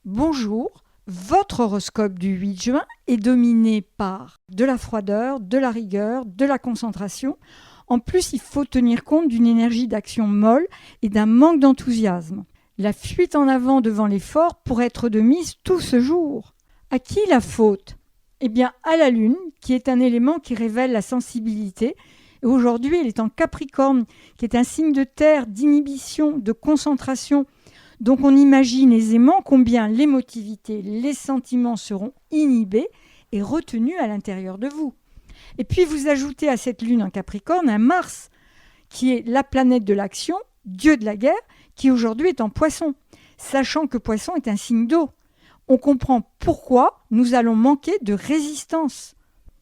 Bonjour, votre horoscope du 8 juin est dominé par de la froideur, de la rigueur, de la concentration. En plus, il faut tenir compte d'une énergie d'action molle et d'un manque d'enthousiasme. La fuite en avant devant l'effort pourrait être de mise tout ce jour. À qui la faute ? Eh bien, à la Lune, qui est un élément qui révèle la sensibilité. Et aujourd'hui, elle est en Capricorne, qui est un signe de terre, d'inhibition, de concentration. Donc on imagine aisément combien l'émotivité, les sentiments seront inhibés et retenus à l'intérieur de vous. Et puis vous ajoutez à cette lune en Capricorne un Mars, qui est la planète de l'action, dieu de la guerre, qui aujourd'hui est en Poisson, sachant que Poisson est un signe d'eau. On comprend pourquoi nous allons manquer de résistance.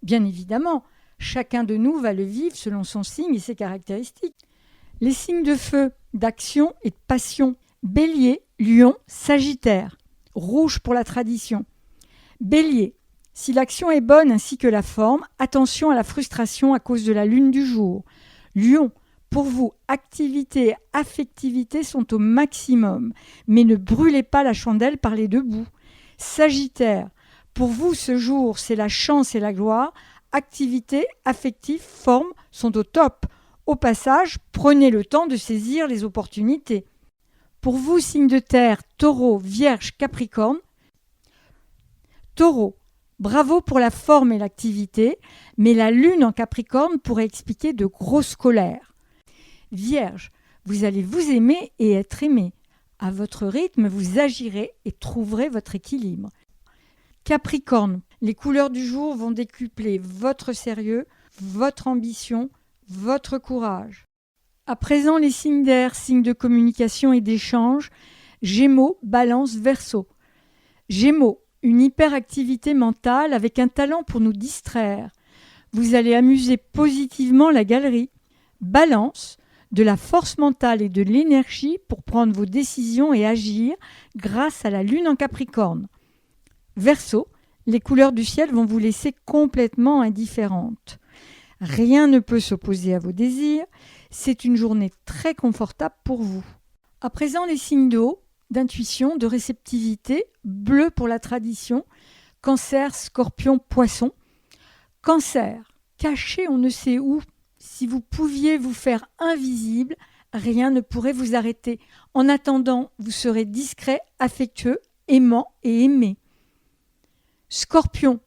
Bien évidemment, chacun de nous va le vivre selon son signe et ses caractéristiques. Les signes de feu, d'action et de passion. Bélier, Lion, Sagittaire. Rouge pour la tradition. Bélier, si l'action est bonne ainsi que la forme, attention à la frustration à cause de la lune du jour. Lion, pour vous, activité et affectivité sont au maximum, mais ne brûlez pas la chandelle par les deux bouts. Sagittaire, pour vous, ce jour, c'est la chance et la gloire. Activité, affective, forme sont au top. Au passage, prenez le temps de saisir les opportunités. Pour vous, signe de terre, Taureau, Vierge, Capricorne. Taureau, bravo pour la forme et l'activité, mais la lune en Capricorne pourrait expliquer de grosses colères. Vierge, vous allez vous aimer et être aimé. À votre rythme, vous agirez et trouverez votre équilibre. Capricorne, les couleurs du jour vont décupler votre sérieux, votre ambition, votre courage. À présent, les signes d'air, signes de communication et d'échange. Gémeaux, Balance, Verseau. Gémeaux, une hyperactivité mentale avec un talent pour nous distraire. Vous allez amuser positivement la galerie. Balance, de la force mentale et de l'énergie pour prendre vos décisions et agir grâce à la lune en Capricorne. Verseau, les couleurs du ciel vont vous laisser complètement indifférente. Rien ne peut s'opposer à vos désirs. C'est une journée très confortable pour vous. À présent, les signes d'eau, d'intuition, de réceptivité, bleu pour la tradition, Cancer, Scorpion, Poisson. Cancer, caché on ne sait où. Si vous pouviez vous faire invisible, rien ne pourrait vous arrêter. En attendant, vous serez discret, affectueux, aimant et aimé. Scorpion,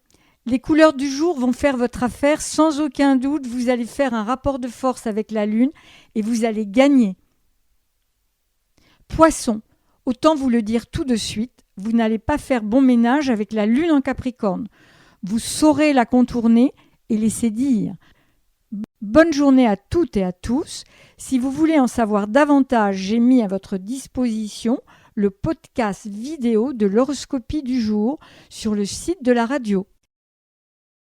les couleurs du jour vont faire votre affaire. Sans aucun doute, vous allez faire un rapport de force avec la lune et vous allez gagner. Poisson, autant vous le dire tout de suite, vous n'allez pas faire bon ménage avec la lune en Capricorne. Vous saurez la contourner et laisser dire. Bonne journée à toutes et à tous. Si vous voulez en savoir davantage, j'ai mis à votre disposition le podcast vidéo de l'horoscopie du jour sur le site de la radio.